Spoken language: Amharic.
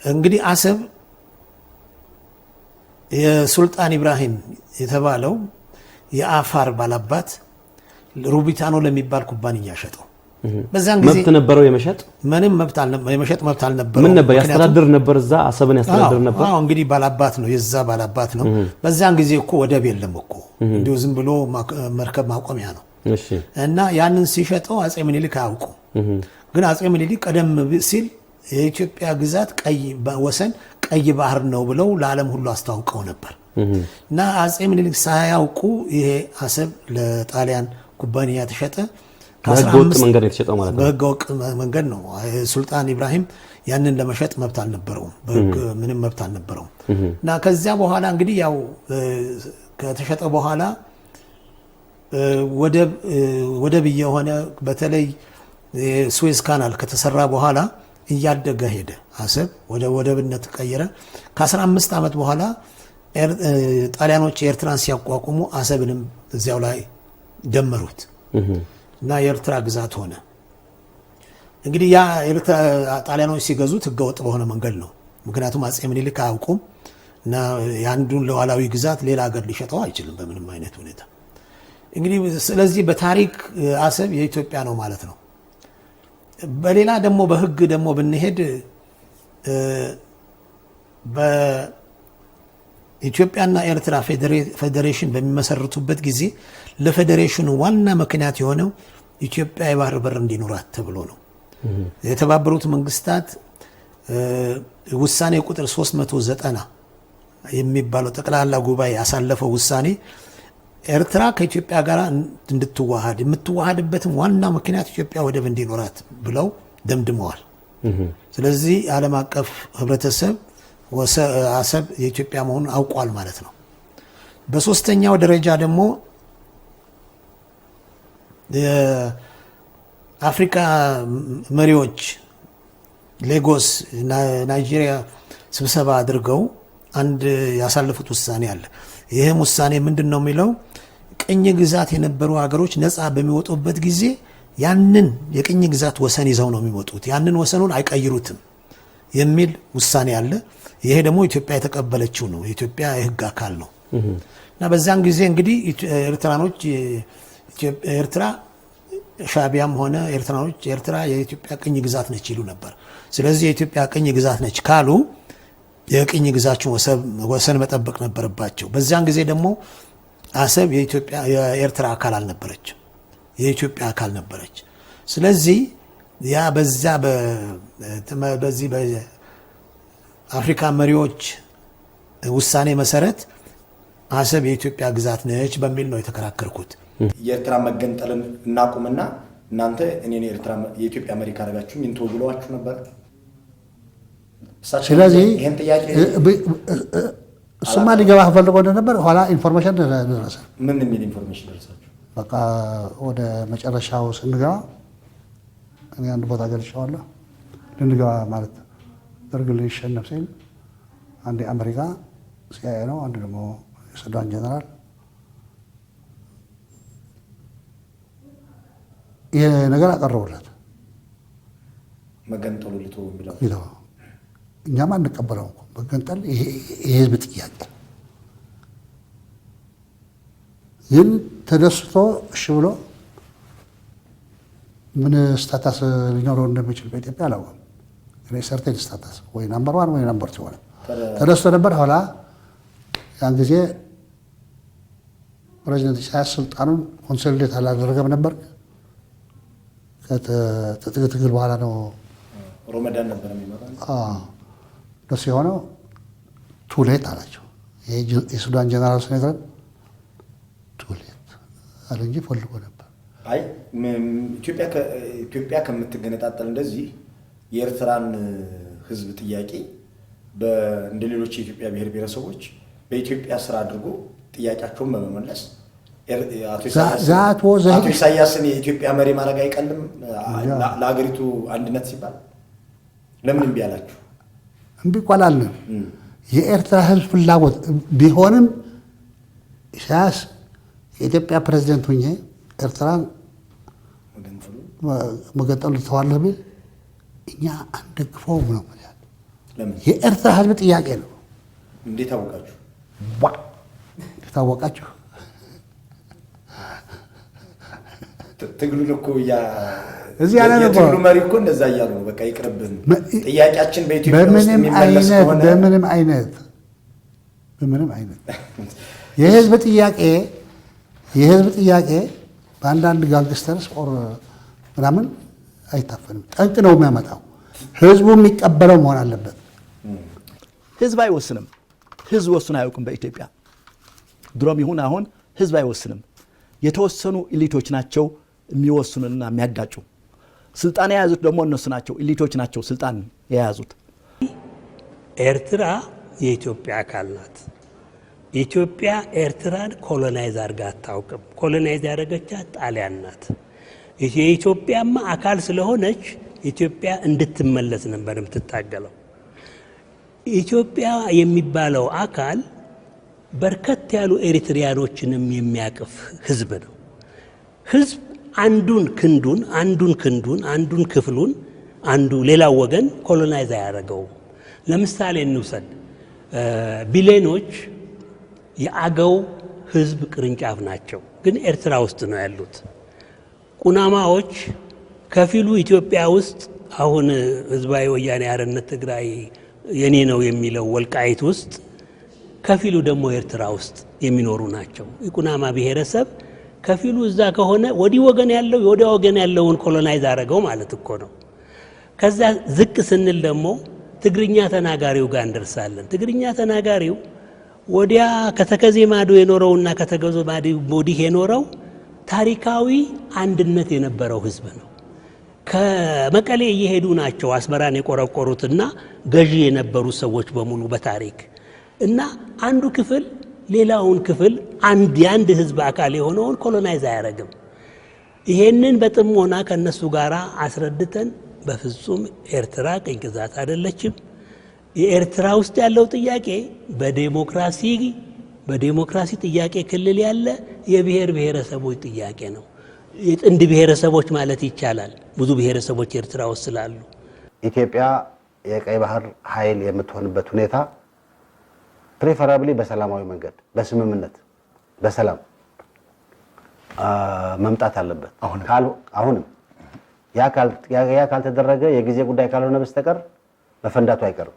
እንግዲህ አሰብ የሱልጣን ኢብራሂም የተባለው የአፋር ባላባት ሩቢታኖ ለሚባል ኩባንያ ሸጠው። በዛን ጊዜ መብት ነበረው የመሸጥ ምንም መብት አልነበረው የመሸጥ መብት አልነበረው። ምን ነበር ያስተዳድር ነበር እዛ አሰብን ያስተዳድር ነበር። አዎ እንግዲህ ባላባት ነው የዛ ባላባት ነው። በዛን ጊዜ እኮ ወደብ የለም እኮ እንዲሁ ዝም ብሎ መርከብ ማቆሚያ ነው። እሺ እና ያንን ሲሸጠው አጼ ምኒልክ አያውቁ። ግን አጼ ምኒልክ ቀደም ሲል የኢትዮጵያ ግዛት ቀይ ወሰን ቀይ ባህር ነው ብለው ለዓለም ሁሉ አስተዋውቀው ነበር። እና አጼ ምኒልክ ሳያውቁ ይሄ አሰብ ለጣሊያን ኩባንያ ተሸጠ። በህገወጥ መንገድ የተሸጠው ማለት ነው። በህገወጥ መንገድ ነው። ሱልጣን ኢብራሂም ያንን ለመሸጥ መብት አልነበረውም። ምንም መብት አልነበረውም። እና ከዚያ በኋላ እንግዲህ ያው ከተሸጠ በኋላ ወደብ የሆነ በተለይ ስዌዝ ካናል ከተሰራ በኋላ እያደገ ሄደ። አሰብ ወደ ወደብነት ተቀየረ። ከ15 ዓመት በኋላ ጣሊያኖች ኤርትራን ሲያቋቁሙ አሰብንም እዚያው ላይ ደመሩት እና የኤርትራ ግዛት ሆነ። እንግዲህ ያ ጣሊያኖች ሲገዙት ህገወጥ በሆነ መንገድ ነው። ምክንያቱም አጼ ምኒልክ አያውቁም እና ያንዱን ሉዓላዊ ግዛት ሌላ ሀገር ሊሸጠው አይችልም በምንም አይነት ሁኔታ። እንግዲህ ስለዚህ በታሪክ አሰብ የኢትዮጵያ ነው ማለት ነው። በሌላ ደግሞ በህግ ደግሞ ብንሄድ በኢትዮጵያና ኤርትራ ፌዴሬሽን በሚመሰርቱበት ጊዜ ለፌዴሬሽኑ ዋና ምክንያት የሆነው ኢትዮጵያ የባህር በር እንዲኖራት ተብሎ ነው። የተባበሩት መንግስታት ውሳኔ ቁጥር 390 የሚባለው ጠቅላላ ጉባኤ ያሳለፈው ውሳኔ ኤርትራ ከኢትዮጵያ ጋር እንድትዋሃድ የምትዋሃድበትም ዋና ምክንያት ኢትዮጵያ ወደብ እንዲኖራት ብለው ደምድመዋል። ስለዚህ ዓለም አቀፍ ህብረተሰብ አሰብ የኢትዮጵያ መሆኑን አውቋል ማለት ነው። በሶስተኛው ደረጃ ደግሞ የአፍሪካ መሪዎች ሌጎስ ናይጄሪያ ስብሰባ አድርገው አንድ ያሳለፉት ውሳኔ አለ። ይህም ውሳኔ ምንድን ነው የሚለው ቅኝ ግዛት የነበሩ ሀገሮች ነፃ በሚወጡበት ጊዜ ያንን የቅኝ ግዛት ወሰን ይዘው ነው የሚወጡት፣ ያንን ወሰኑን አይቀይሩትም የሚል ውሳኔ አለ። ይሄ ደግሞ ኢትዮጵያ የተቀበለችው ነው፣ የኢትዮጵያ የህግ አካል ነው። እና በዛን ጊዜ እንግዲህ ኤርትራኖች ኤርትራ ሻቢያም ሆነ ኤርትራኖች ኤርትራ የኢትዮጵያ ቅኝ ግዛት ነች ይሉ ነበር። ስለዚህ የኢትዮጵያ ቅኝ ግዛት ነች ካሉ የቅኝ ግዛቸው ወሰን መጠበቅ ነበረባቸው። በዛን ጊዜ ደግሞ አሰብ የኤርትራ አካል አልነበረች፣ የኢትዮጵያ አካል ነበረች። ስለዚህ ያ በዚህ በአፍሪካ መሪዎች ውሳኔ መሰረት አሰብ የኢትዮጵያ ግዛት ነች በሚል ነው የተከራከርኩት። የኤርትራ መገንጠልን እናቁምና እናንተ እኔን የኢትዮጵያ መሪ ካደረጋችሁ ምን ተወግሏችሁ ነበር? ስለዚህ ይሄን ጥያቄ እሱማ ሊገባ ፈልጎ ነበር። ኋላ ኢንፎርሜሽን ደረሰ። ምን የሚል ኢንፎርሜሽን ደረሳችሁ? በቃ ወደ መጨረሻው ስንገባ እኔ አንድ ቦታ ገልጫዋለሁ። ልንገባ ማለት ደርግ ሊሸነፍ ሲል አንድ የአሜሪካ ሲአይኤ ነው፣ አንድ ደግሞ የሱዳን ጀነራል ይሄ ነገር አቀረቡለት። መገንጠሉ ልቶ የሚለው እኛም አንቀበለው እኮ መገንጠል የህዝብ ጥያቄ ግን ተደስቶ እሺ ብሎ ምን ስታታስ ሊኖረው እንደሚችል በኢትዮጵያ አላውቅም። እኔ ሰርቴን ስታታስ ወይ ናምበር 1 ወይ ናምበር 2 ሆነ ተደስቶ ነበር። ኋላ ያን ጊዜ ፕሬዚደንት ኢሳያስ ስልጣኑን ኮንሶሊዴት አላደረገም ነበር። ከትግል በኋላ ነው ሮመዳን ነበር የሚመጣው። ደስ የሆነው ቱሌት አላቸው። የሱዳን ጀነራል ሰኔትረን ቱሌት አለ እንጂ ፈልጎ ነበር። አይ ኢትዮጵያ ከምትገነጣጠል እንደዚህ የኤርትራን ህዝብ ጥያቄ እንደ ሌሎች የኢትዮጵያ ብሔር ብሔረሰቦች በኢትዮጵያ ስራ አድርጎ ጥያቄያቸውን በመመለስ አቶ ኢሳያስን የኢትዮጵያ መሪ ማድረግ አይቀልም ለሀገሪቱ አንድነት ሲባል ለምን እምቢ አላችሁ? እምቢ ቆላልን። የኤርትራ ህዝብ ፍላጎት ቢሆንም ኢሳያስ የኢትዮጵያ ፕሬዝዳንት ሆኜ ኤርትራን መገንጠሉ ተዋለህ ቢል እኛ አንደግፈውም ነው ማለት። የኤርትራ ህዝብ ጥያቄ ነው። እንዴት አወቃችሁ? ታወቃችሁ? ትግሉን እኮ እዚህ ያለ ነው። የትግሉ መሪ እኮ እንደዛ እያሉ ነው። በቃ ይቅርብን፣ ጥያቄያችን በኢትዮጵያ ውስጥ የሚመለስ ከሆነ በምንም አይነት የህዝብ ጥያቄ በአንዳንድ ጋንግስተርስ ኦር ምናምን አይታፈንም። ጠንቅ ነው የሚያመጣው። ህዝቡ የሚቀበለው መሆን አለበት። ህዝብ አይወስንም። ህዝብ ወስኖ አያውቅም በኢትዮጵያ ድሮም ይሁን አሁን ህዝብ አይወስንም። የተወሰኑ ኢሊቶች ናቸው የሚወስኑና የሚያጋጩ። ስልጣን የያዙት ደግሞ እነሱ ናቸው። ኢሊቶች ናቸው ስልጣን የያዙት። ኤርትራ የኢትዮጵያ አካል ናት። ኢትዮጵያ ኤርትራን ኮሎናይዝ አድርጋ አታውቅም። ኮሎናይዝ ያደረገቻት ጣሊያን ናት። የኢትዮጵያማ አካል ስለሆነች ኢትዮጵያ እንድትመለስ ነበር የምትታገለው። ኢትዮጵያ የሚባለው አካል በርከት ያሉ ኤሪትሪያኖችንም የሚያቅፍ ህዝብ ነው። ህዝብ አንዱን ክፍሉን አንዱ ሌላው ወገን ኮሎናይዝ አያደርገውም። ለምሳሌ እንውሰድ። ቢሌኖች የአገው ህዝብ ቅርንጫፍ ናቸው፣ ግን ኤርትራ ውስጥ ነው ያሉት። ቁናማዎች ከፊሉ ኢትዮጵያ ውስጥ አሁን ህዝባዊ ወያኔ ሓርነት ትግራይ የኔ ነው የሚለው ወልቃይት ውስጥ፣ ከፊሉ ደግሞ ኤርትራ ውስጥ የሚኖሩ ናቸው። የቁናማ ብሔረሰብ ከፊሉ እዛ ከሆነ ወዲህ ወገን ያለው ወዲያ ወገን ያለውን ኮሎናይዝ አደረገው ማለት እኮ ነው። ከዛ ዝቅ ስንል ደግሞ ትግርኛ ተናጋሪው ጋር እንደርሳለን። ትግርኛ ተናጋሪው ወዲያ ከተከዜ ማዶ የኖረውና ከተገዞ ማዶ ወዲህ የኖረው ታሪካዊ አንድነት የነበረው ህዝብ ነው። ከመቀሌ እየሄዱ ናቸው አስመራን የቆረቆሩትና ገዢ የነበሩ ሰዎች በሙሉ በታሪክ እና አንዱ ክፍል ሌላውን ክፍል የአንድ ህዝብ አካል የሆነውን ኮሎናይዝ አያደርግም። ይሄንን በጥሞና ከነሱ ጋር አስረድተን በፍጹም ኤርትራ ቅኝ ግዛት አይደለችም። የኤርትራ ውስጥ ያለው ጥያቄ በዴሞክራሲ ጥያቄ ክልል ያለ የብሔር ብሔረሰቦች ጥያቄ ነው። የጥንድ ብሔረሰቦች ማለት ይቻላል። ብዙ ብሔረሰቦች ኤርትራ ውስጥ ስላሉ ኢትዮጵያ የቀይ ባህር ኃይል የምትሆንበት ሁኔታ ፕሪፈራብሊ በሰላማዊ መንገድ በስምምነት በሰላም መምጣት አለበት። አሁንም ያ ካልተደረገ የጊዜ ጉዳይ ካልሆነ በስተቀር መፈንዳቱ አይቀርም።